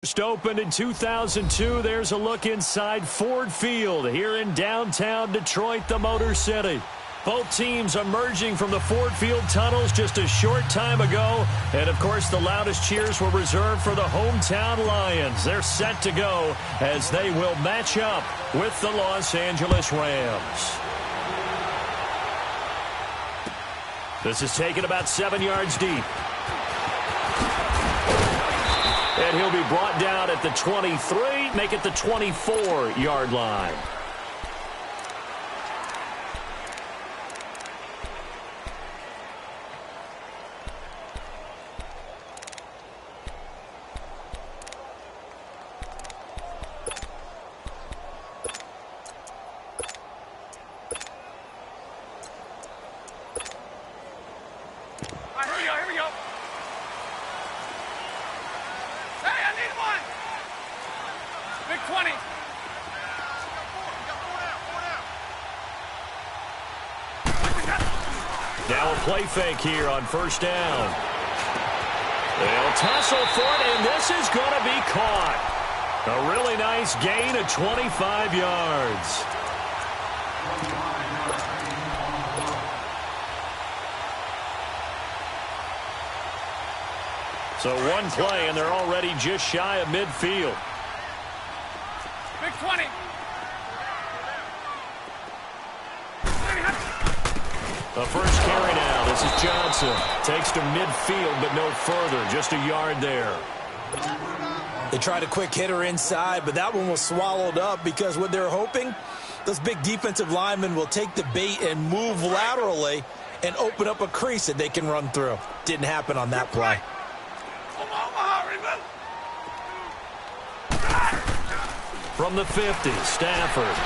First opened in 2002, there's a look inside Ford Field here in downtown Detroit, the Motor City. Both teams emerging from the Ford Field tunnels just a short time ago. And, of course, the loudest cheers were reserved for the hometown Lions. They're set to go as they will match up with the Los Angeles Rams. This is taken about 7 yards deep. And he'll be brought down at the 23, make it the 24-yard line. Here we go. Hey, I need one. Big 20. Now a play fake here on first down. They'll tussle for it, and this is going to be caught. A really nice gain of 25 yards. So one play, and they're already just shy of midfield. Big 20. The first carry now. This is Johnson. Takes to midfield, but no further. Just a yard there. They tried a quick hitter inside, but that one was swallowed up because what they're hoping, those big defensive linemen will take the bait and move laterally and open up a crease that they can run through. Didn't happen on that play. From the 50, Stafford.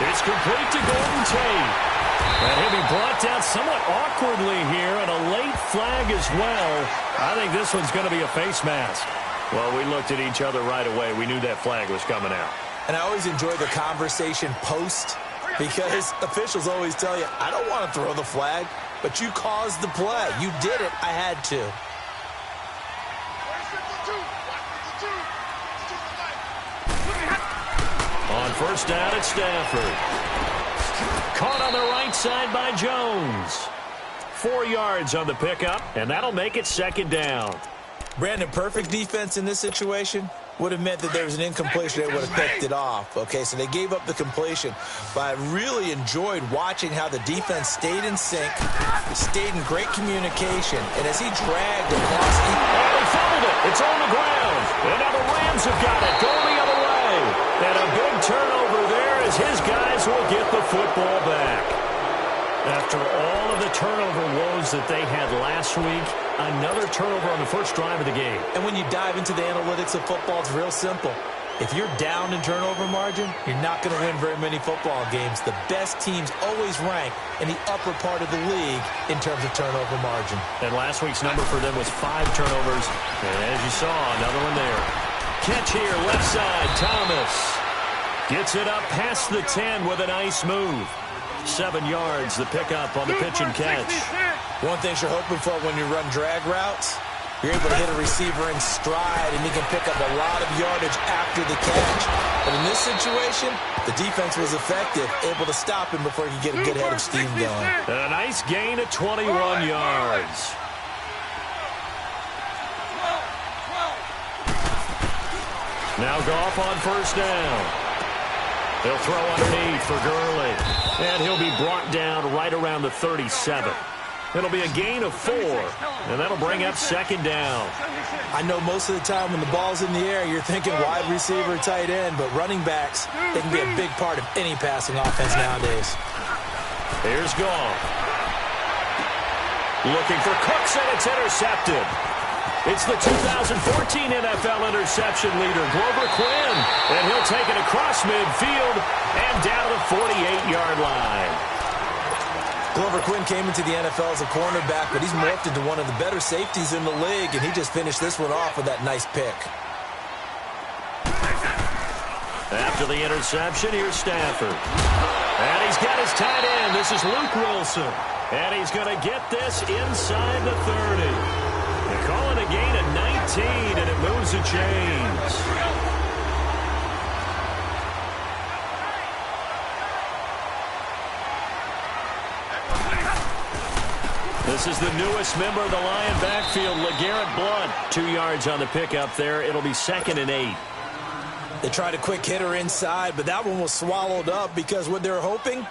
It's complete to Golden Tate. And he'll be brought down somewhat awkwardly here, and a late flag as well. I think this one's going to be a face mask. Well, we looked at each other right away. We knew that flag was coming out. And I always enjoy the conversation post because officials always tell you, I don't want to throw the flag, but you caused the play. You did it. I had to. On first down, it's Stafford. Caught on the right side by Jones. 4 yards on the pickup, and that'll make it second down. Brandon, perfect defense in this situation would have meant that there was an incompletion. They would have picked it off. Okay, so they gave up the completion. But I really enjoyed watching how the defense stayed in sync, stayed in great communication, and as he dragged across the... And he fumbled it. It's on the ground. And now the Rams have got it. Going the other way. And a big turnover there as his guys will get the football back. After all of the turnover woes that they had last week, another turnover on the first drive of the game. And when you dive into the analytics of football, it's real simple. If you're down in turnover margin, you're not going to win very many football games. The best teams always rank in the upper part of the league in terms of turnover margin. And last week's number for them was 5 turnovers. And as you saw, another one there. Catch here, left side, Thomas. Gets it up past the 10 with a nice move. 7 yards, the pickup on the pitch and catch. One thing you're hoping for when you run drag routes, you're able to hit a receiver in stride, and he can pick up a lot of yardage after the catch. But in this situation, the defense was effective, able to stop him before he could get a good head of steam going. And a nice gain of 21 yards. Now Goff on first down. He'll throw underneath for Gurley. And he'll be brought down right around the 37. It'll be a gain of 4. And that'll bring up second down. I know most of the time when the ball's in the air, you're thinking wide receiver, tight end. But running backs, they can be a big part of any passing offense nowadays. Here's Goff. Looking for Cooks, and it's intercepted. It's the 2014 NFL interception leader, Glover Quinn. And he'll take it across midfield and down the 48-yard line. Glover Quinn came into the NFL as a cornerback, but he's morphed into one of the better safeties in the league, and he just finished this one off with that nice pick. After the interception, here's Stafford. And he's got his tight end. This is Luke Wilson. And he's going to get this inside the 30. They're calling a gain of 19. and it moves the chains. This is the newest member of the Lion backfield, LeGarrette Blount. 2 yards on the pickup there. It'll be 2nd and 8. They tried a quick hitter inside, but that one was swallowed up because what they're hoping,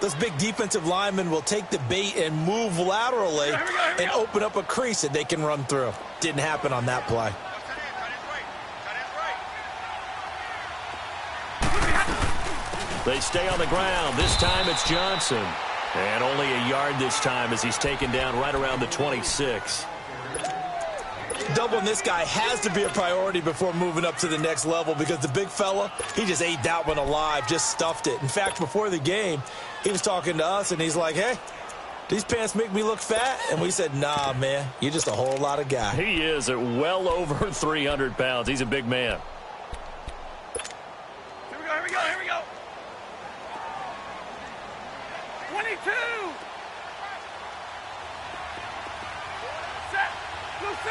those big defensive linemen will take the bait and move laterally and open up a crease that they can run through. Didn't happen on that play. They stay on the ground. This time it's Johnson. And only a yard this time as he's taken down right around the 26. Doubling this guy has to be a priority before moving up to the next level because the big fella, he just ate that one alive, just stuffed it. In fact, before the game, he was talking to us, and he's like, hey, these pants make me look fat? And we said, nah, man, you're just a whole lot of guy. He is at well over 300 pounds. He's a big man. Here we go, here we go. 22. Set. Blue 60.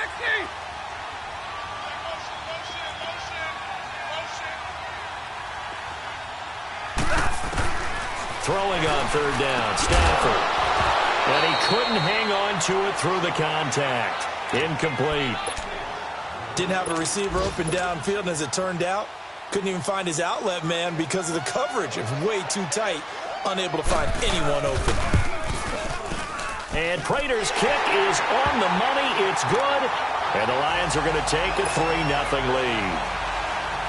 Throwing on 3rd down, Stafford. And he couldn't hang on to it through the contact. Incomplete. Didn't have a receiver open downfield, and as it turned out, couldn't even find his outlet man because of the coverage. It was way too tight. Unable to find anyone open. And Prater's kick is on the money. It's good. And the Lions are going to take a 3-0 lead.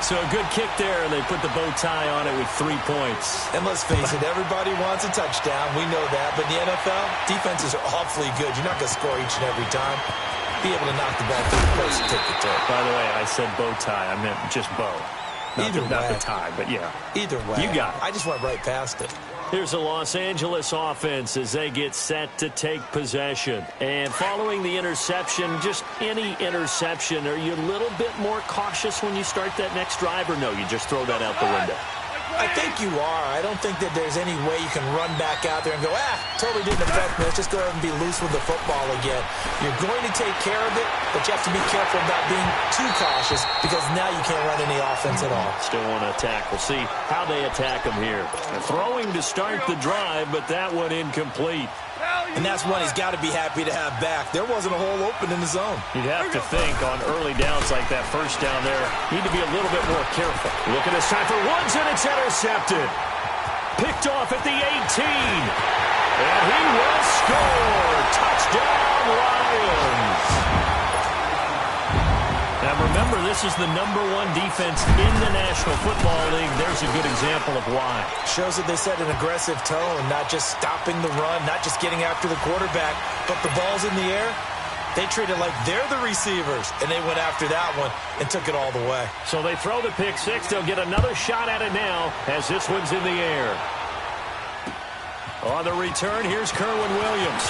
So a good kick there, and they put the bow tie on it with 3 points. And let's face it, everybody wants a touchdown. We know that. But in the NFL, defenses are awfully good. You're not going to score each and every time. Be able to knock the ball through the place and take the turn. By the way, I said bow tie. I meant just bow. Not the tie, but yeah. Either way. You got it. I just went right past it. Here's the Los Angeles offense as they get set to take possession. And following the interception, just any interception, are you a little bit more cautious when you start that next drive, or no, you just throw that out the window? I think you are. I don't think that there's any way you can run back out there and go, totally didn't affect me. Let's just go ahead and be loose with the football again. You're going to take care of it, but you have to be careful about being too cautious because now you can't run any offense at all. Still want to attack. We'll see how they attack him here. They're throwing to start the drive, but that one incomplete. And that's one he's got to be happy to have back. There wasn't a hole open in the zone. You'd have to think on early downs like that first down there, need to be a little bit more careful. Look at this time for Woods, and it's intercepted. Picked off at the 18. And he will score. Touchdown, Lions. Now remember, this is the #1 defense in the National Football League. There's a good example of why. Shows that they set an aggressive tone, not just stopping the run, not just getting after the quarterback, but the ball's in the air. They treat it like they're the receivers, and they went after that one and took it all the way. So they throw the pick six. They'll get another shot at it now as this one's in the air. On the return, here's Kerwin Williams.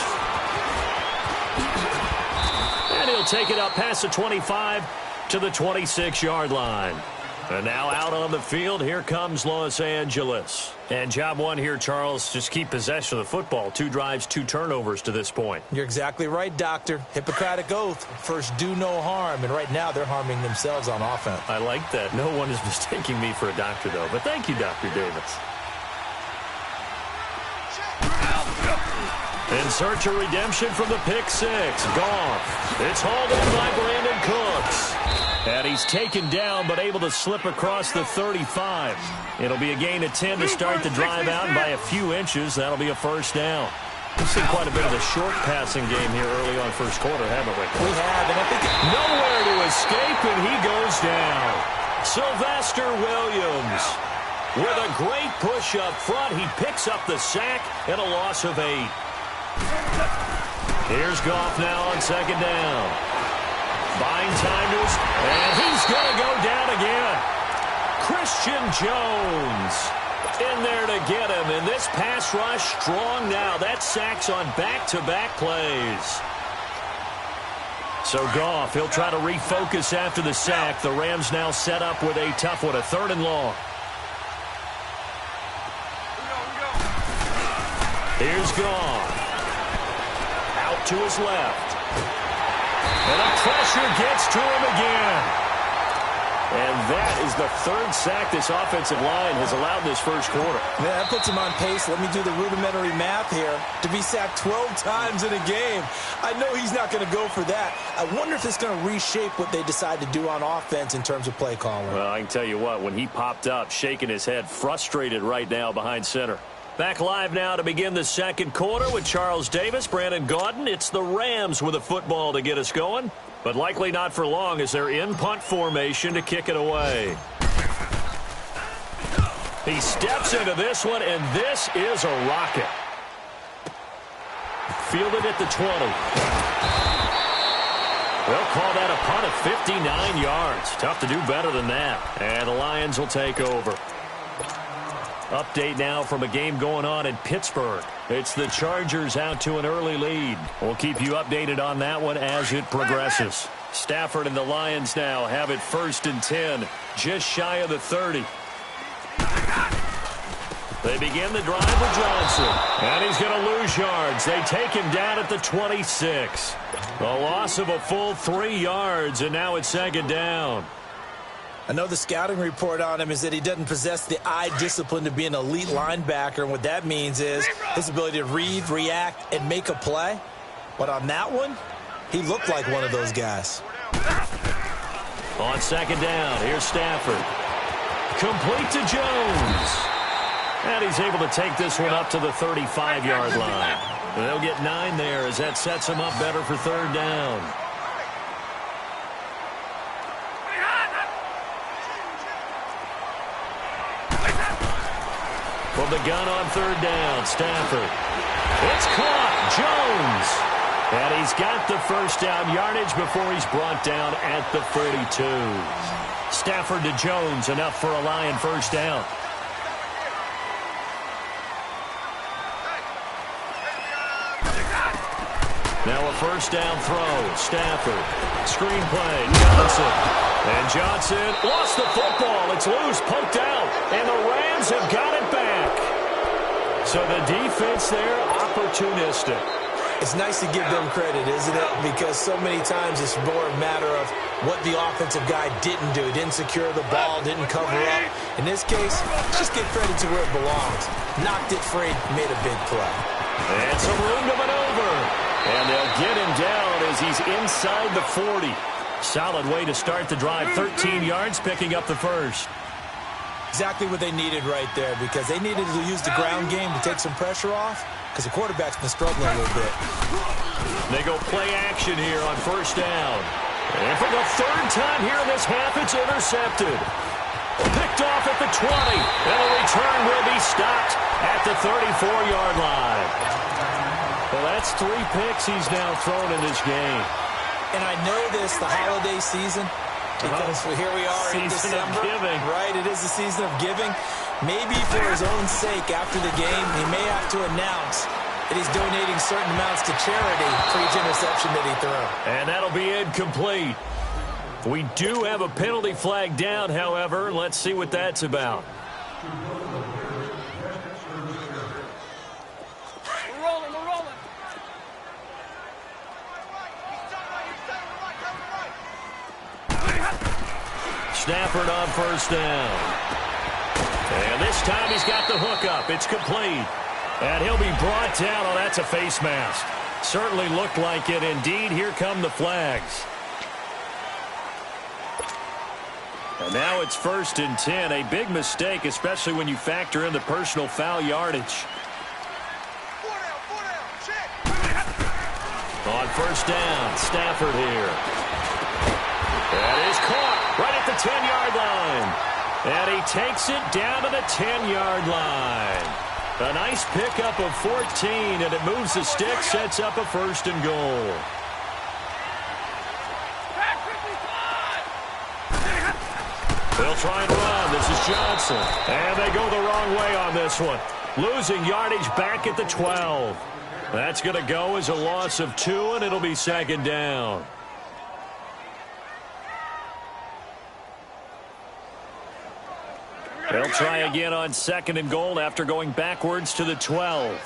And he'll take it up past the 25 to the 26-yard line. And now out on the field, here comes Los Angeles. And job one here, Charles, just keep possession of the football. 2 drives, 2 turnovers to this point. You're exactly right, Doctor. Hippocratic oath. First, do no harm. And right now, they're harming themselves on offense. I like that. No one is mistaking me for a doctor, though. But thank you, Dr. Davis. In search of redemption from the pick six. Goff. It's hauled in by Brandon Cooks. And he's taken down, but able to slip across the 35. It'll be a gain of 10 to start the drive out, and by a few inches, that'll be a first down. We've seen quite a bit of a short passing game here early on first quarter, haven't we? We have, and I think nowhere to escape, and he goes down. Sylvester Williams. With a great push up front, he picks up the sack and a loss of 8. Here's Goff now on second down. Buying time to his, and he's going to go down again. Christian Jones in there to get him, and this pass rush strong now. That sack's on back-to-back plays. So Goff, he'll try to refocus after the sack. The Rams now set up with a tough one, a 3rd and long. Here's Goff. Out to his left. And the pressure gets to him again. And that is the third sack this offensive line has allowed this first quarter. Yeah, that puts him on pace. Let me do the rudimentary math here. To be sacked 12 times in a game, I know he's not going to go for that. I wonder if it's going to reshape what they decide to do on offense in terms of play calling. Well, I can tell you what, when he popped up, shaking his head, frustrated right now behind center. Back live now to begin the second quarter with Charles Davis, Brandon Gaudin. It's the Rams with a football to get us going, but likely not for long as they're in punt formation to kick it away. He steps into this one, and this is a rocket. Fielded at the 20. They'll call that a punt of 59 yards. Tough to do better than that. And the Lions will take over. Update now from a game going on in Pittsburgh. It's the Chargers out to an early lead. We'll keep you updated on that one as it progresses. Stafford and the Lions now have it 1st and 10, just shy of the 30. They begin the drive with Johnson, and he's going to lose yards. They take him down at the 26. A loss of a full 3 yards, and now it's 2nd down. I know the scouting report on him is that he doesn't possess the eye discipline to be an elite linebacker, and what that means is his ability to read, react, and make a play. But on that one, he looked like one of those guys. On 2nd down, here's Stafford. Complete to Jones. And he's able to take this one up to the 35-yard line. They'll get 9 there as that sets him up better for 3rd down. From the gun on 3rd down, Stafford. It's caught. Jones. And he's got the first down yardage before he's brought down at the 42. Stafford to Jones, enough for a Lion first down. Now a first down throw. Stafford. Screen play. Johnson. And Johnson lost the football. It's loose. Poked out. And the Rams have got it back. So the defense there, opportunistic. It's nice to give them credit, isn't it? Because so many times it's more a matter of what the offensive guy didn't do. Didn't secure the ball, didn't cover up. In this case, just give credit to where it belongs. Knocked it free, made a big play. And some room to maneuver. And they'll get him down as he's inside the 40. Solid way to start the drive. 13 yards, picking up the first. Exactly what they needed right there, because they needed to use the ground game to take some pressure off, because the quarterback's been struggling a little bit. They go play action here on 1st down. And for the 3rd time here in this half, it's intercepted. Picked off at the 20. And the return will be stopped at the 34-yard line. Well, that's 3 picks he's now thrown in this game. And I know this, the holiday season, because here we are in December. Season of giving. Right, it is the season of giving. Maybe for his own sake after the game, he may have to announce that he's donating certain amounts to charity for each interception that he threw. And that'll be incomplete. We do have a penalty flag down, however. Let's see what that's about. We're rolling, we're rolling. Stafford on 1st down. And this time he's got the hook up. It's complete. And he'll be brought down. Oh, that's a face mask. Certainly looked like it. Indeed, here come the flags. And now it's 1st and 10. A big mistake, especially when you factor in the personal foul yardage. On 1st down, Stafford here. That is caught right at the 10-yard line. And he takes it down to the 10-yard line. A nice pickup of 14, and it moves the stick, sets up a 1st and goal. They'll try and run. This is Johnson. And they go the wrong way on this one. Losing yardage back at the 12. That's going to go as a loss of 2, and it'll be 2nd down. They'll try again on 2nd and goal after going backwards to the 12.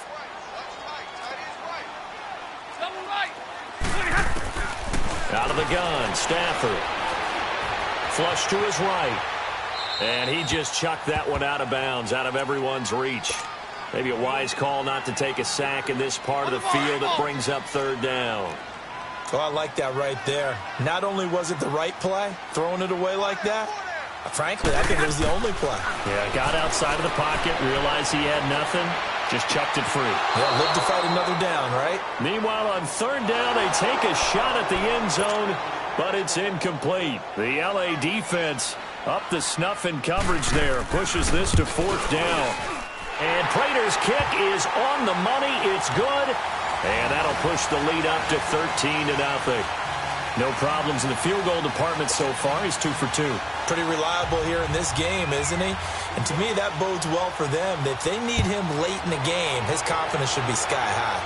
of the gun, Stafford. Flush to his right. And he just chucked that one out of bounds, out of everyone's reach. Maybe a wise call not to take a sack in this part of the field that brings up third down. Oh, I like that right there. Not only was it the right play, throwing it away like that, frankly, I think it was the only play. Yeah, got outside of the pocket, realized he had nothing, just chucked it free. Yeah, live to fight another down, right? Meanwhile, on third down, they take a shot at the end zone, but it's incomplete. The LA defense up the snuff in coverage there, pushes this to fourth down. And Prater's kick is on the money. It's good. And that'll push the lead up to 13-0. No problems in the field goal department so far. He's 2 for 2. Pretty reliable here in this game, isn't he? And to me, that bodes well for them. If they need him late in the game, his confidence should be sky high.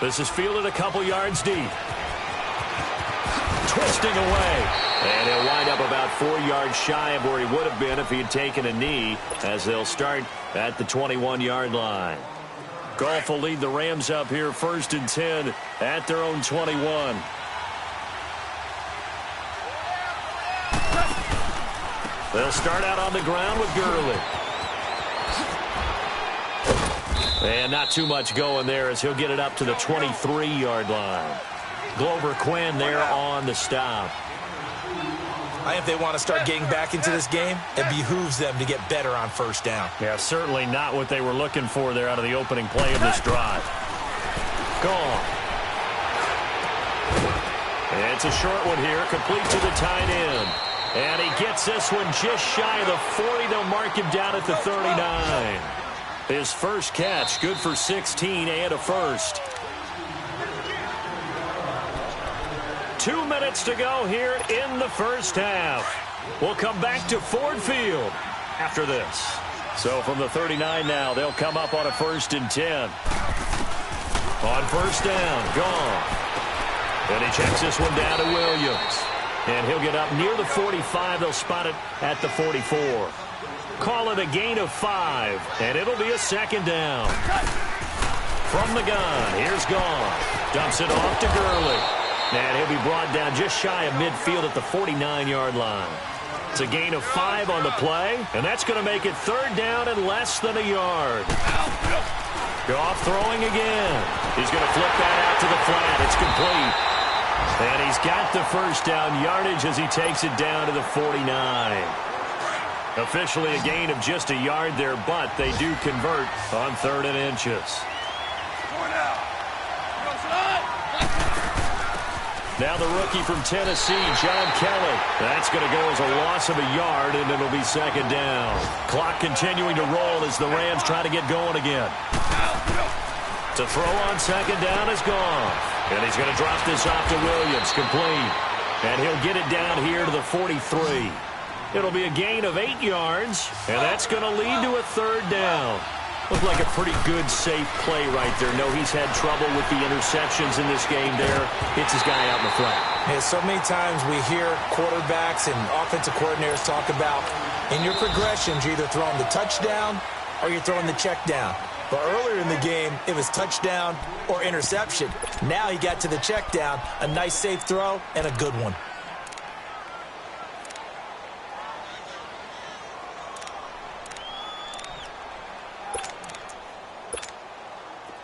This is fielded a couple yards deep. Twisting away. And he'll wind up about 4 yards shy of where he would have been if he had taken a knee, as they'll start at the 21-yard line. Goff will lead the Rams up here 1st and 10 at their own 21. They'll start out on the ground with Gurley. And not too much going there as he'll get it up to the 23-yard line. Glover Quinn there on the stop. I think if they want to start getting back into this game, it behooves them to get better on first down. Yeah, certainly not what they were looking for there out of the opening play of this drive. Gone. It's a short one here, complete to the tight end. And he gets this one just shy of the 40. They'll mark him down at the 39. His first catch, good for 16 and a first. 2 minutes to go here in the first half. We'll come back to Ford Field after this. So from the 39 now, they'll come up on a 1st and 10. On first down, gone. And he checks this one down to Williams. And he'll get up near the 45. They'll spot it at the 44. Call it a gain of 5, and it'll be a 2nd down. From the gun, here's Goff. Dumps it off to Gurley. And he'll be brought down just shy of midfield at the 49-yard line. It's a gain of 5 on the play, and that's going to make it 3rd down and less than a yard. Goff throwing again. He's going to flip that out to the flat. It's complete. And he's got the first down yardage as he takes it down to the 49. Officially a gain of just a yard there, but they do convert on 3rd and inches. Now the rookie from Tennessee, John Kelly. That's going to go as a loss of a yard, and it'll be 2nd down. Clock continuing to roll as the Rams try to get going again. To throw on 2nd down is Goff. And he's going to drop this off to Williams, complete. And he'll get it down here to the 43. It'll be a gain of 8 yards, and that's going to lead to a 3rd down. Looked like a pretty good, safe play right there. No, he's had trouble with the interceptions in this game there. Hits his guy out in the flat. Yeah, so many times we hear quarterbacks and offensive coordinators talk about, in your progressions, you're either throwing the touchdown or you're throwing the check down. But earlier in the game, it was touchdown or interception. Now he got to the check down, a nice safe throw, and a good one.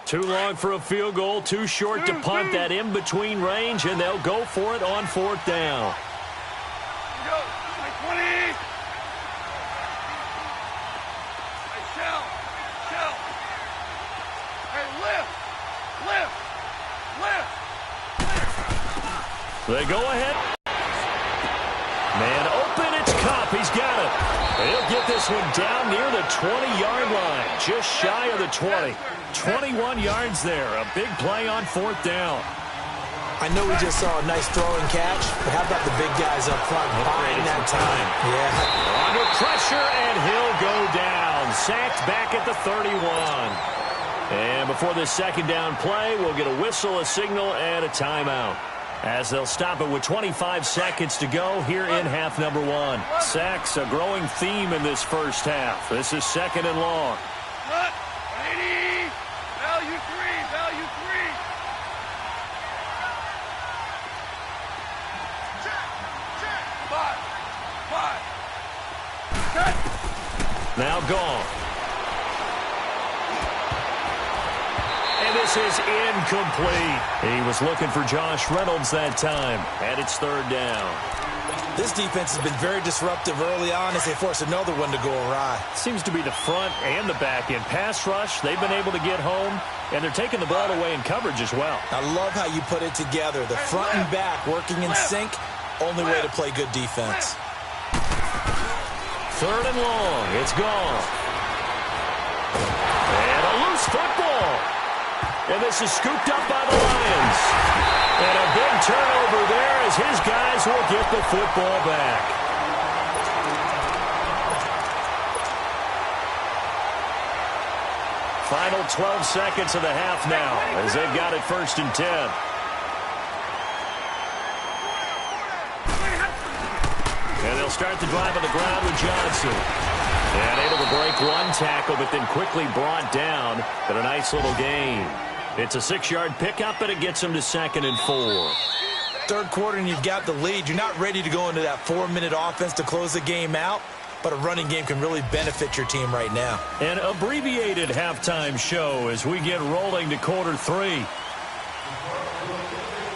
Too long for a field goal, too short to punt. That in-between range, and they'll go for it on 4th down. Go, 20. Hey, Shell. Hey, lift. They go ahead. Man open, it's Kupp. He's got it. He'll get this one down near the 20-yard line, just shy of the 20. 21 yards there. A big play on 4th down. I know we just saw a nice throw and catch, but how about the big guys up front buying that time? Yeah. Under pressure, and he'll go down. Sacked back at the 31. And before this 2nd down play, we'll get a whistle, a signal, and a timeout, as they'll stop it with 25 seconds to go here in half number 1. Sacks, a growing theme in this first half. This is 2nd and long. Cut. 80. Value 3. Now gone. And this is incomplete. He was looking for Josh Reynolds that time, and it's third down. This defense has been very disruptive early on as they force another one to go awry. Seems to be the front and the back end. Pass rush, they've been able to get home, and they're taking the ball away in coverage as well. I love how you put it together. The front and back working in sync, only way to play good defense. Third and long, it's gone. And a loose football. And this is scooped up by the Lions. And a big turnover there as his guys will get the football back. Final 12 seconds of the half now as they've got it 1st and 10. And they'll start the drive on the ground with Johnson. And able to break one tackle, but then quickly brought down. But a nice little gain. It's a 6-yard pickup, but it gets them to 2nd and 4. Third quarter and you've got the lead. You're not ready to go into that 4-minute offense to close the game out, but a running game can really benefit your team right now. An abbreviated halftime show as we get rolling to quarter 3.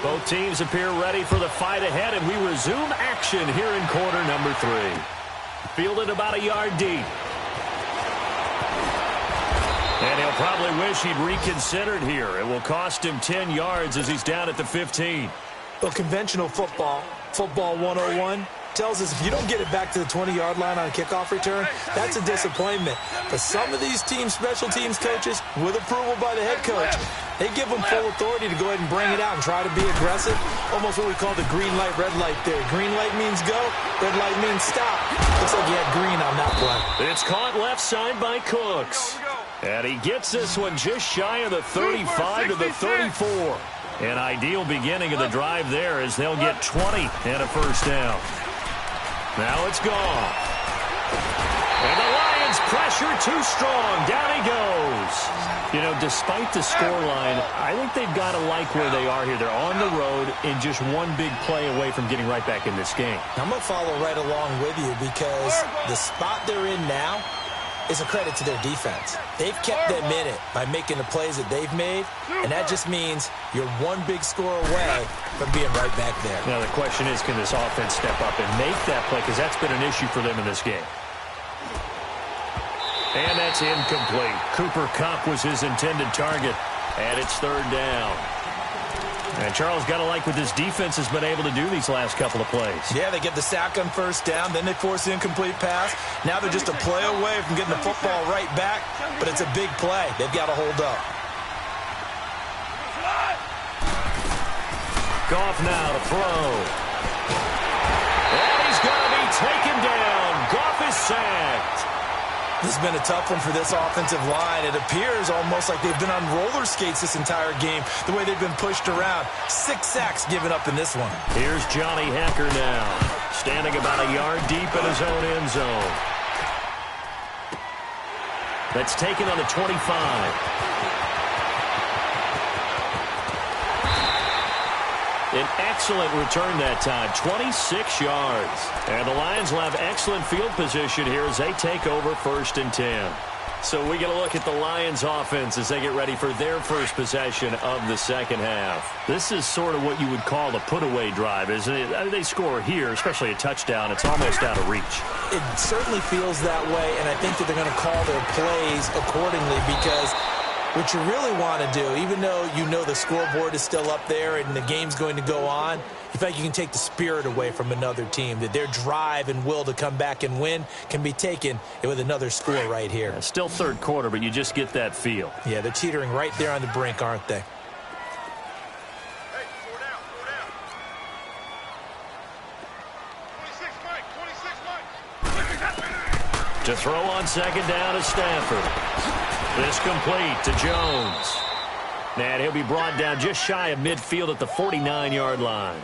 Both teams appear ready for the fight ahead, and we resume action here in quarter number 3. Fielded about a yard deep. And he'll probably wish he'd reconsidered here. It will cost him 10 yards as he's down at the 15. Well, conventional football 101, tells us if you don't get it back to the 20-yard line on a kickoff return, that's a disappointment. But some of these teams, special teams coaches, with approval by the head coach, they give them full authority to go ahead and bring it out and try to be aggressive. Almost what we call the green light, red light theory. Green light means go, red light means stop. Looks like you had green on that play. It's caught left side by Cooks. And he gets this one just shy of the 35 to the 34. An ideal beginning of the drive there as they'll get 20 and a first down. Now it's gone. And the Lions pressure too strong. Down he goes. You know, despite the scoreline, I think they've got to like where they are here. They're on the road and just one big play away from getting right back in this game. I'm going to follow right along with you because the spot they're in now is a credit to their defense. They've kept them in it by making the plays that they've made, and that just means you're one big score away from being right back there. Now the question is, can this offense step up and make that play? Because that's been an issue for them in this game. And that's incomplete. Cooper Kupp was his intended target, and it's third down. And Charles, got to like what this defense has been able to do these last couple of plays. Yeah, they get the sack on first down, then they force the incomplete pass. Now they're just a play away from getting the football right back, but it's a big play. They've got to hold up. Goff now to throw. And he's going to be taken down. Goff is sacked. This has been a tough one for this offensive line. It appears almost like they've been on roller skates this entire game, the way they've been pushed around. 6 sacks given up in this one. Here's Johnny Hekker now, standing about a yard deep in his own end zone. That's taken on the 25. An excellent return that time, 26 yards. And the Lions will have excellent field position here as they take over 1st and 10. So we get a look at the Lions offense as they get ready for their first possession of the second half. This is sort of what you would call a put-away drive, isn't it? They score here, especially a touchdown. It's almost out of reach. It certainly feels that way, and I think that they're going to call their plays accordingly because what you really want to do, even though you know the scoreboard is still up there and the game's going to go on, you feel like you can take the spirit away from another team, that their drive and will to come back and win can be taken with another score right here. Yeah, still third quarter, but you just get that feel. Yeah, they're teetering right there on the brink, aren't they? To throw on second down is Stafford. This complete to Jones. And he'll be brought down just shy of midfield at the 49-yard line.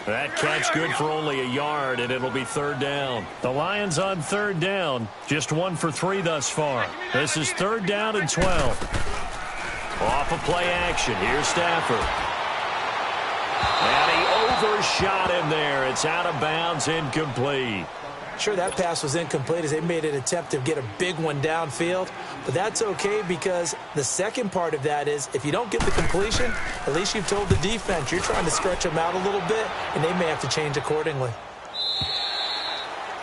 That catch good for only a yard, and it'll be third down. The Lions on third down, just 1 for 3 thus far. This is third down and 12. Off of play action, here's Stafford. And he overshot him there. It's out of bounds, incomplete. Sure, that pass was incomplete as they made an attempt to get a big one downfield, but that's okay because the second part of that is if you don't get the completion, at least you've told the defense you're trying to stretch them out a little bit, and they may have to change accordingly.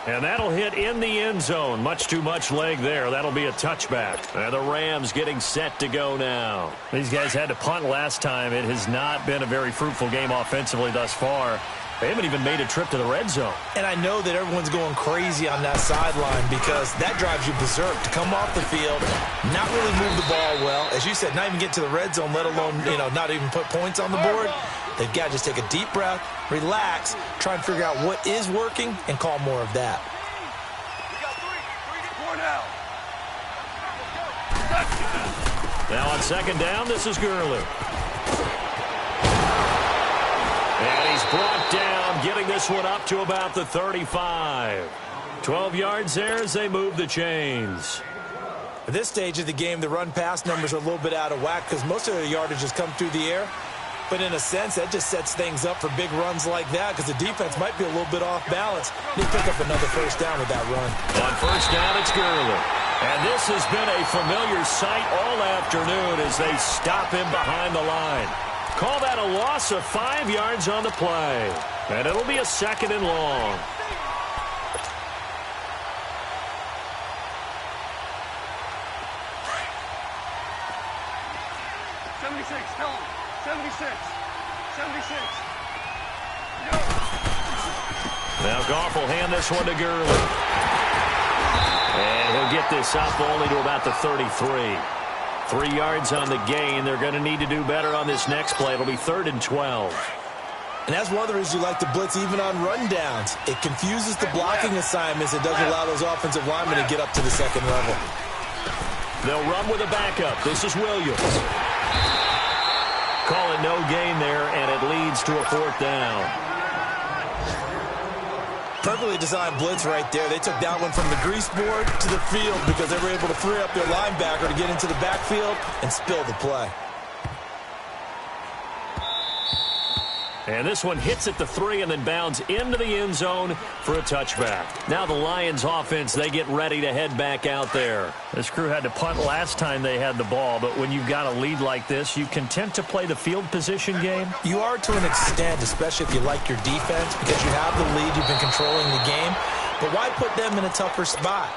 And that'll hit in the end zone. Much too much leg there. That'll be a touchback. And the Rams getting set to go now. These guys had to punt last time. It has not been a very fruitful game offensively thus far. They haven't even made a trip to the red zone. And I know that everyone's going crazy on that sideline because that drives you berserk to come off the field, not really move the ball well. As you said, not even get to the red zone, let alone, not even put points on the board. They've got to just take a deep breath, relax, try and figure out what is working, and call more of that. We got three now. Now on second down, this is Gurley. And he's brought down, getting this one up to about the 35. 12 yards there as they move the chains. At this stage of the game, the run-pass numbers are a little bit out of whack because most of the yardage has come through the air. But in a sense, that just sets things up for big runs like that because the defense might be a little bit off balance. They pick up another first down with that run. On first down, it's Gurley. And this has been a familiar sight all afternoon as they stop him behind the line. Call that a loss of 5 yards on the play. And it'll be a second and long. Tell him. 76. 76. Go. Now Goff will hand this one to Gurley. And he'll get this up only to about the 33. 3 yards on the gain. They're going to need to do better on this next play. It'll be 3rd and 12. And that's one of the reasons you like to blitz even on rundowns. It confuses the blocking assignments. It doesn't allow those offensive linemen to get up to the second level. They'll run with a backup. This is Williams. Call it no gain there, and it leads to a 4th down. Perfectly designed blitz right there. They took that one from the grease board to the field because they were able to free up their linebacker to get into the backfield and spill the play. And this one hits at the 3 and then bounds into the end zone for a touchback. Now the Lions offense, they get ready to head back out there. This crew had to punt last time they had the ball, but when you've got a lead like this, you content to play the field position game? You are to an extent, especially if you like your defense, because you have the lead, you've been controlling the game. But why put them in a tougher spot?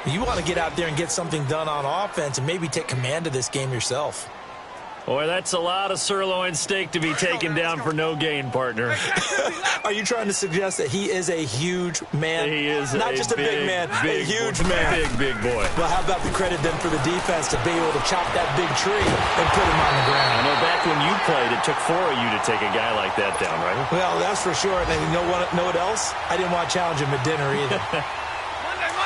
You want to get out there and get something done on offense and maybe take command of this game yourself. Boy, that's a lot of sirloin steak to be taken down for no gain, partner. Are you trying to suggest that he is a huge man? He is not just a big man, a huge man. Big boy. Well, how about the credit then for the defense to be able to chop that big tree and put him on the ground? I know back when you played, it took 4 of you to take a guy like that down, right? Well, that's for sure. And you know what else? I didn't want to challenge him at dinner either.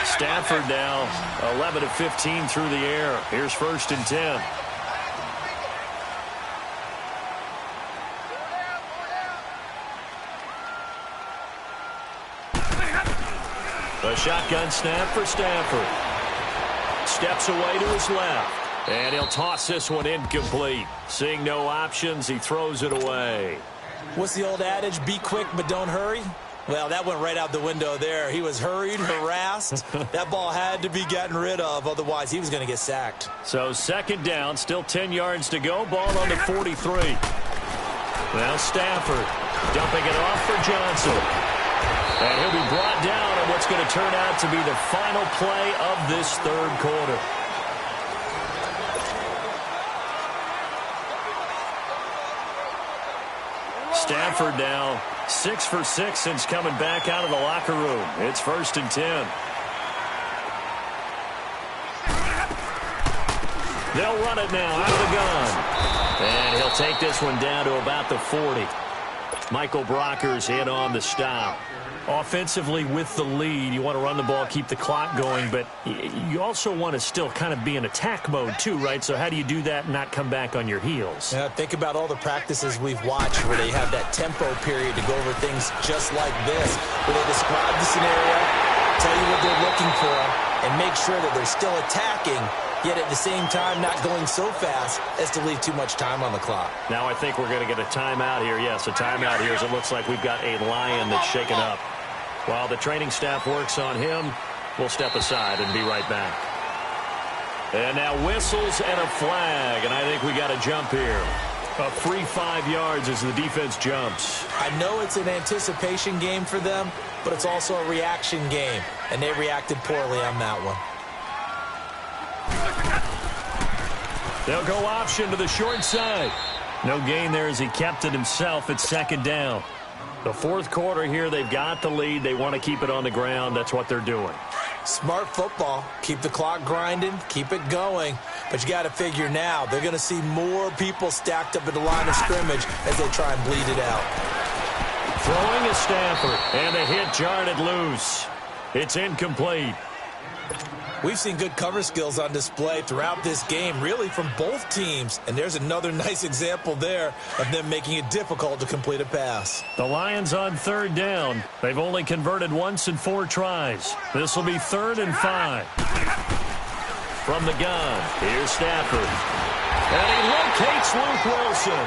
Stafford now 11 of 15 through the air. Here's 1st and 10. A shotgun snap for Stafford. Steps away to his left. And he'll toss this one incomplete. Seeing no options, he throws it away. What's the old adage? Be quick, but don't hurry. Well, that went right out the window there. He was hurried, harassed. That ball had to be gotten rid of, otherwise he was going to get sacked. So 2nd down, still 10 yards to go. Ball on the 43. Now Stafford dumping it off for Johnson. And he'll be brought down on what's going to turn out to be the final play of this 3rd quarter. Stafford now 6 for 6 since coming back out of the locker room. It's 1st and 10. They'll run it now out of the gun. And he'll take this one down to about the 40. Michael Brockers in on the stop. Offensively with the lead, you want to run the ball, keep the clock going, but you also want to still kind of be in attack mode too, right? So how do you do that and not come back on your heels? Yeah, think about all the practices we've watched where they have that tempo period to go over things just like this, where they describe the scenario, tell you what they're looking for, and make sure that they're still attacking yet at the same time not going so fast as to leave too much time on the clock. Now I think we're going to get a timeout here. Yes, a timeout here as it looks like we've got a Lion that's shaken up. While the training staff works on him, we'll step aside and be right back. And now whistles and a flag, and I think we got a jump here. A free 5 yards as the defense jumps. I know it's an anticipation game for them, but it's also a reaction game, and they reacted poorly on that one. They'll go option to the short side. No gain there as he kept it himself at second down. The fourth quarter here, they've got the lead. They want to keep it on the ground. That's what they're doing. Smart football. Keep the clock grinding. Keep it going. But you got to figure now, they're going to see more people stacked up at the line of scrimmage as they try and bleed it out. Throwing is Stafford, and the hit jarred it loose. It's incomplete. We've seen good cover skills on display throughout this game, really from both teams. And there's another nice example there of them making it difficult to complete a pass. The Lions on third down. They've only converted once in 4 tries. This will be 3rd and 5. From the gun, here's Stafford. And he locates Luke Wilson.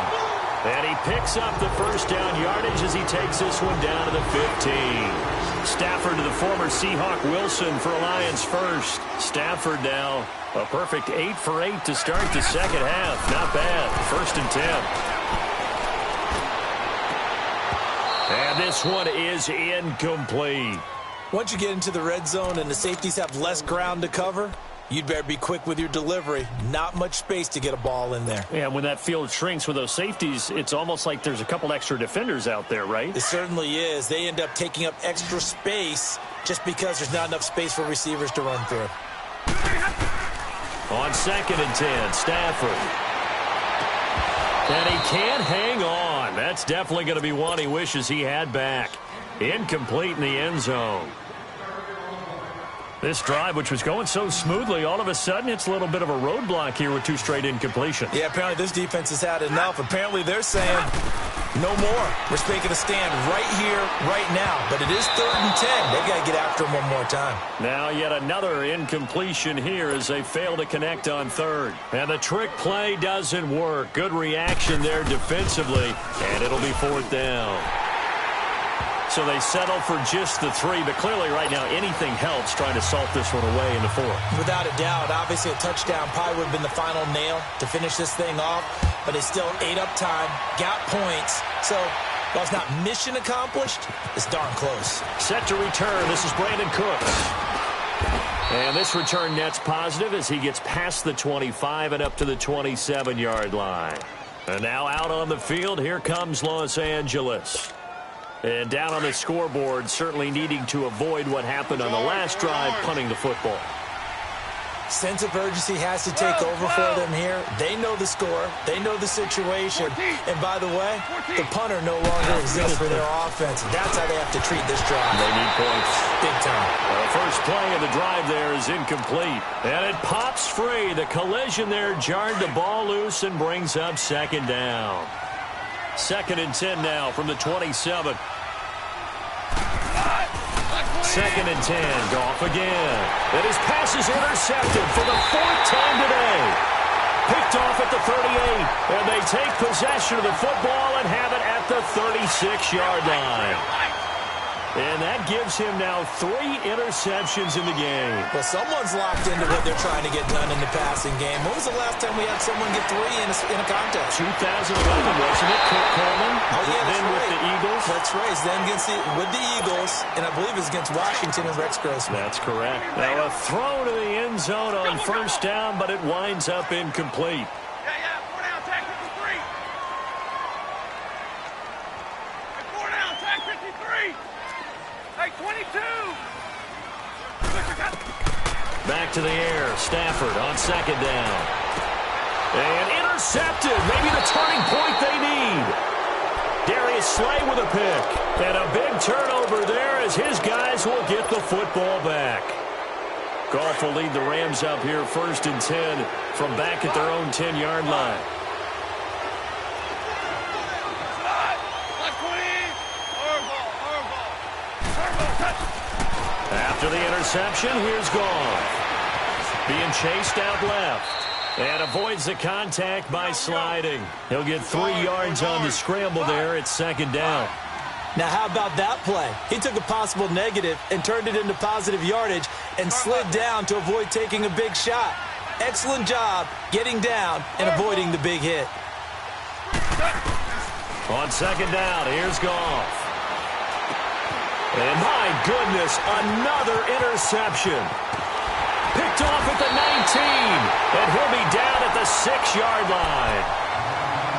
And he picks up the first down yardage as he takes this one down to the 15. Stafford to the former Seahawk Wilson for a Lions first. Stafford now a perfect 8 for 8 to start the second half. Not bad. 1st and 10. And this one is incomplete. Once you get into the red zone and the safeties have less ground to cover, you'd better be quick with your delivery. Not much space to get a ball in there. Yeah, when that field shrinks with those safeties, it's almost like there's a couple extra defenders out there, right? It certainly is. They end up taking up extra space just because there's not enough space for receivers to run through. On 2nd and 10, Stafford. And he can't hang on. That's definitely going to be one he wishes he had back. Incomplete in the end zone. This drive, which was going so smoothly, all of a sudden it's a little bit of a roadblock here with 2 straight incompletions. Yeah, apparently this defense has had enough. Apparently they're saying, no more. We're making a stand right here, right now. But it is 3rd and 10. They've got to get after him one more time. Now yet another incompletion here as they fail to connect on 3rd. And the trick play doesn't work. Good reaction there defensively. And it'll be 4th down. So they settle for just the 3, but clearly right now anything helps trying to salt this one away in the 4th. Without a doubt, obviously a touchdown probably would have been the final nail to finish this thing off, but they still ate up time, got points, so while it's not mission accomplished, it's darn close. Set to return, this is Brandon Cooks. And this return net's positive as he gets past the 25 and up to the 27-yard line. And now out on the field, here comes Los Angeles. And down on the scoreboard, certainly needing to avoid what happened on the last drive, punting the football. Sense of urgency has to take over for them here. They know the score. They know the situation. And by the way, the punter no longer exists for their offense. That's how they have to treat this drive. They need points. Big time. The first play of the drive there is incomplete. And it pops free. The collision there jarred the ball loose and brings up 2nd down. 2nd and 10 now from the 27. 2nd and 10. Goff again. And his pass is intercepted for the 4th time today. Picked off at the 38. And they take possession of the football and have it at the 36-yard line. And that gives him now 3 interceptions in the game. Well, someone's locked into what they're trying to get done in the passing game. When was the last time we had someone get 3 in a contest? 2011, wasn't it? Kurt Coleman. Oh, yeah, then right. with the Eagles. That's right. Then with the Eagles, and I believe it's against Washington and Rex Grossman. That's correct. Now a throw to the end zone on 1st down, but it winds up incomplete. Back to the air. Stafford on 2nd down. And intercepted. Maybe the turning point they need. Darius Slay with a pick. And a big turnover there as his guys will get the football back. Goff will lead the Rams up here 1st and 10 from back at their own 10-yard line. After the interception, here's Goff. being chased out left. And avoids the contact by sliding. He'll get 3 yards on the scramble there at second down. Now, how about that play? He took a possible negative and turned it into positive yardage and slid down to avoid taking a big shot. Excellent job getting down and avoiding the big hit. On second down, here's Goff. And my goodness, another interception. Picked off at the 19, and he'll be down at the 6-yard line.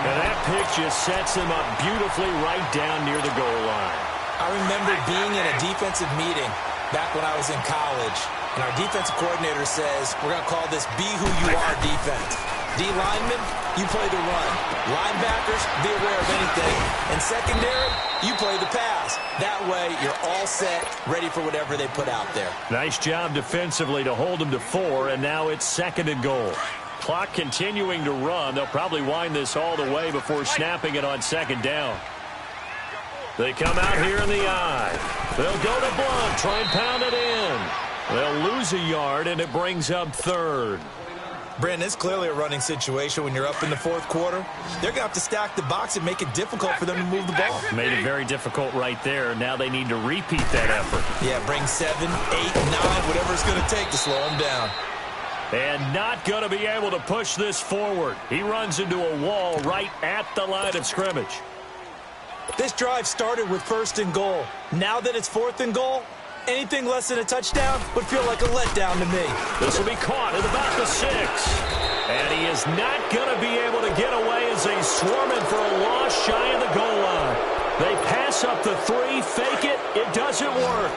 And that pick just sets him up beautifully right down near the goal line. I remember being in a defensive meeting back when I was in college, and our defensive coordinator says, we're going to call this Be Who You Are defense. D linemen, you play the run. Linebackers, be aware of anything. And secondary, you play the pass. That way, you're all set, ready for whatever they put out there. Nice job defensively to hold them to 4, and now it's second and goal. Clock continuing to run. They'll probably wind this all the way before snapping it on second down. They come out here in the eye. They'll go to Blunt, try and pound it in. They'll lose a yard, and it brings up third. Brandon, it's clearly a running situation when you're up in the fourth quarter. They're going to have to stack the box and make it difficult for them to move the ball. Made it very difficult right there. Now they need to repeat that effort. Yeah, bring 7, 8, 9, whatever it's going to take to slow them down. And not going to be able to push this forward. He runs into a wall right at the line of scrimmage. This drive started with 1st and goal. Now that it's 4th and goal, anything less than a touchdown would feel like a letdown to me. This will be caught at about the 6. And he is not going to be able to get away as they swarm him for a loss shy of the goal line. They pass up the 3, fake it. It doesn't work.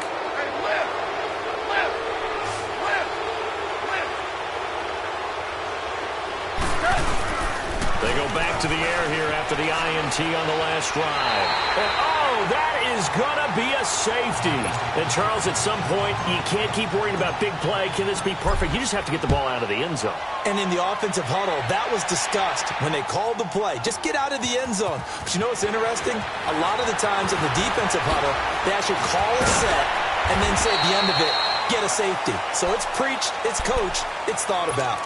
They go back to the air here after the INT on the last drive. And, oh, that is going to be a safety. And, Charles, at some point, you can't keep worrying about big play. Can this be perfect? You just have to get the ball out of the end zone. And in the offensive huddle, that was discussed when they called the play. Just get out of the end zone. But you know what's interesting? A lot of the times in the defensive huddle, they actually call a set and then say at the end of it, get a safety. So it's preached, it's coached, it's thought about.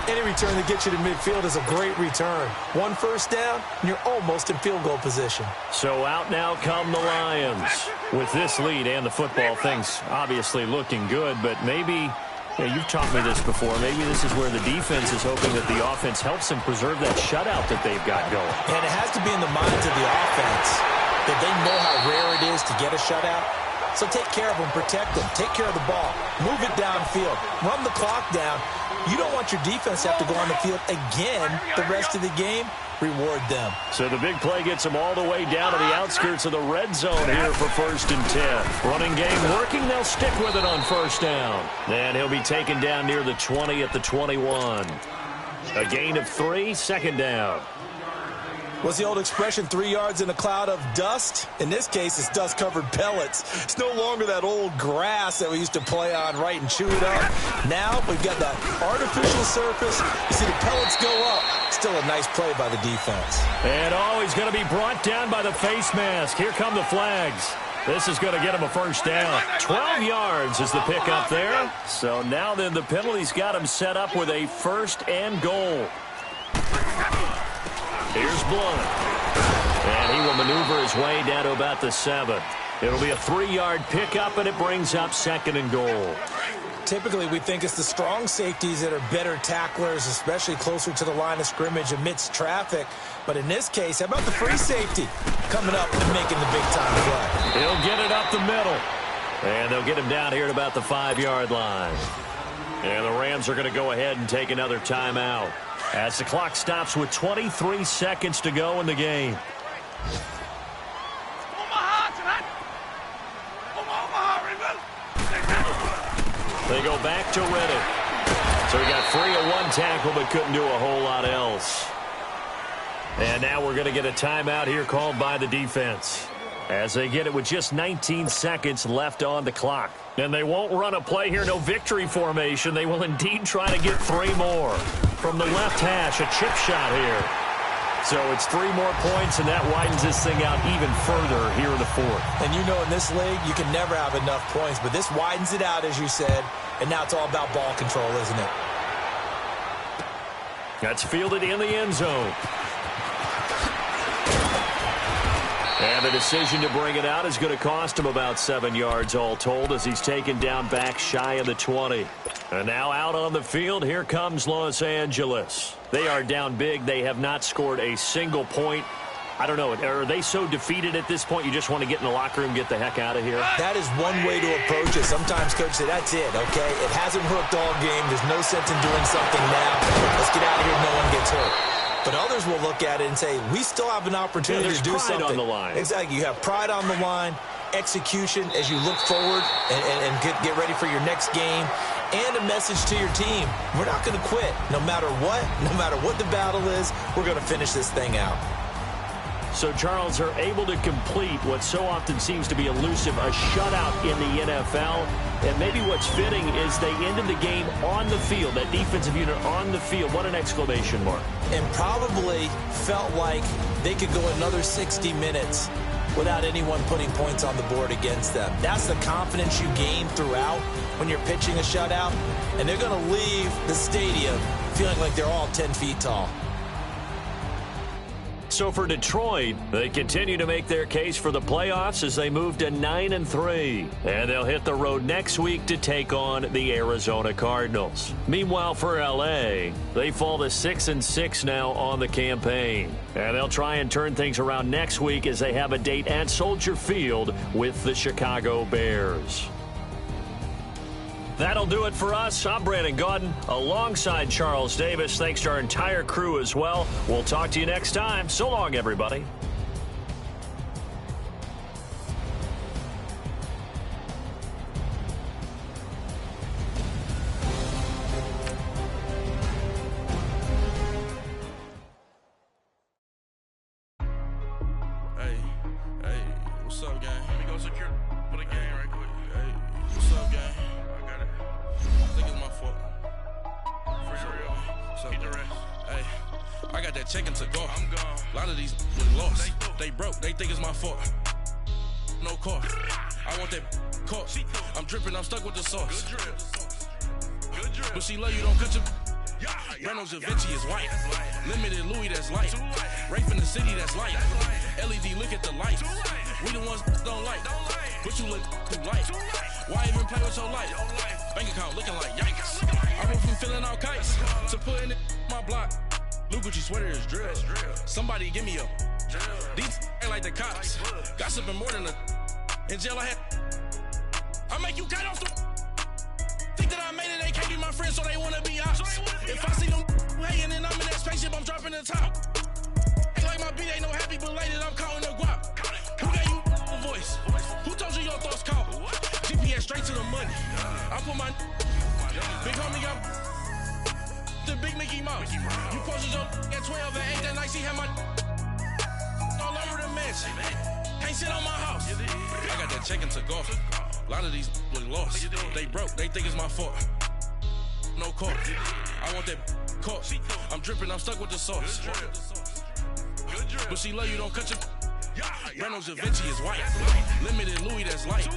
Any return that gets you to midfield is a great return. 1 first down, and you're almost in field goal position. So out now come the Lions. With this lead and the football, things obviously looking good, but maybe, you've taught me this before, maybe this is where the defense is hoping that the offense helps them preserve that shutout that they've got going. And it has to be in the minds of the offense that they know how rare it is to get a shutout. So take care of them, protect them, take care of the ball, move it downfield, run the clock down. You don't want your defense to have to go on the field again the rest of the game. Reward them. So the big play gets them all the way down to the outskirts of the red zone here for 1st and 10. Running game working. They'll stick with it on 1st down. And he'll be taken down near the 20 at the 21. A gain of 3, 2nd down. What's the old expression, 3 yards in a cloud of dust? In this case, it's dust-covered pellets. It's no longer that old grass that we used to play on, right, and chew it up. Now we've got that artificial surface. You see the pellets go up. Still a nice play by the defense. And he's going to be brought down by the face mask. Here come the flags. This is going to get him a 1st down. 12 yards is the pickup there. So now then the penalty's got him set up with a 1st and goal. Here's Blunt. And he will maneuver his way down to about the 7. It'll be a 3-yard pickup, and it brings up 2nd and goal. Typically, we think it's the strong safeties that are better tacklers, especially closer to the line of scrimmage amidst traffic. But in this case, how about the free safety coming up and making the big-time play? He'll get it up the middle. And they'll get him down here at about the 5-yard line. And the Rams are going to go ahead and take another timeout as the clock stops with 23 seconds to go in the game. They go back to Reddick. So he got free of 1 tackle but couldn't do a whole lot else. And now we're going to get a timeout here called by the defense as they get it with just 19 seconds left on the clock. And they won't run a play here, no victory formation. They will indeed try to get 3 more. From the left hash, a chip shot here. So it's 3 more points, and that widens this thing out even further here in the 4th. And you know in this league, you can never have enough points, but this widens it out, as you said, and now it's all about ball control, isn't it? That's fielded in the end zone. And the decision to bring it out is going to cost him about 7 yards all told as he's taken down back shy of the 20. And now out on the field, here comes Los Angeles. They are down big. They have not scored a single point. I don't know. Are they so defeated at this point you just want to get in the locker room, get the heck out of here? That is one way to approach it. Sometimes coaches say, that's it, okay? It hasn't worked all game. There's no sense in doing something now. Let's get out of here. No one gets hurt. But others will look at it and say, we still have an opportunity to do something. On the line. Exactly. You have pride on the line, execution as you look forward and get ready for your next game, and a message to your team. We're not going to quit. No matter what the battle is, we're going to finish this thing out. So, Charles, are able to complete what so often seems to be elusive, a shutout in the NFL. And maybe what's fitting is they ended the game on the field, that defensive unit on the field. What an exclamation mark. And probably felt like they could go another 60 minutes without anyone putting points on the board against them. That's the confidence you gain throughout when you're pitching a shutout. And they're going to leave the stadium feeling like they're all 10 feet tall. So for Detroit, they continue to make their case for the playoffs as they move to 9-3. And they'll hit the road next week to take on the Arizona Cardinals. Meanwhile, for L.A., they fall to 6-6 now on the campaign. And they'll try and turn things around next week as they have a date at Soldier Field with the Chicago Bears. That'll do it for us. I'm Brandon Gaudin alongside Charles Davis. Thanks to our entire crew as well. We'll talk to you next time. So long, everybody. Hey, what's up, gang? Let me go secure for the game right quick. Hey, what's up, gang? I got it. I think it's my fault. Keep the rest. Hey, I got that check-in to go. I'm gone. A lot of these was lost. They broke. They think it's my fault. No car. I want that car. I'm dripping. I'm stuck with the sauce. Good drip. But she love you. Don't cut your. Reynolds Da Vinci is white. Limited Louis, that's light. Rafe in the city, that's light. LED, look at the lights. We the ones don't like. But you look too light. Why even play with your life? Bank account looking like yikes. I went from filling out kites to putting in my block. Blue Gucci sweater is drill. Somebody give me a. These ain't like the cops. Gossiping more than a. In jail I had. I make you cut off the. Think that I made it, they can't be my friends, so they wanna be ops. If I see them hating and I'm in that spaceship, I'm dropping the top. Ain't like my beat ain't no happy belated, I'm calling the guap. Who gave you a voice? Who told you your thoughts count? GPS straight to the money. I put my big homie up the big Mickey Mouse. You posted your at 12 and 8 that night, she had my all over the mansion. Can't sit on my house. I got that check-in to go. A lot of these look lost. They broke. They think it's my fault. No car. I want that car. I'm dripping. I'm stuck with the sauce. But she love you. Don't cut your. Reynolds Da Vinci is white. Limited Louis, that's light.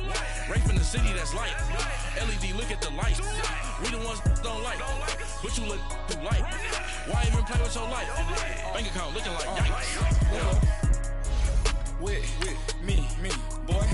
Rafe in the city, that's light. LED, look at the lights. We the ones don't like. But you look too light. Why even play with your life? Bank account looking like yikes. With me, boy.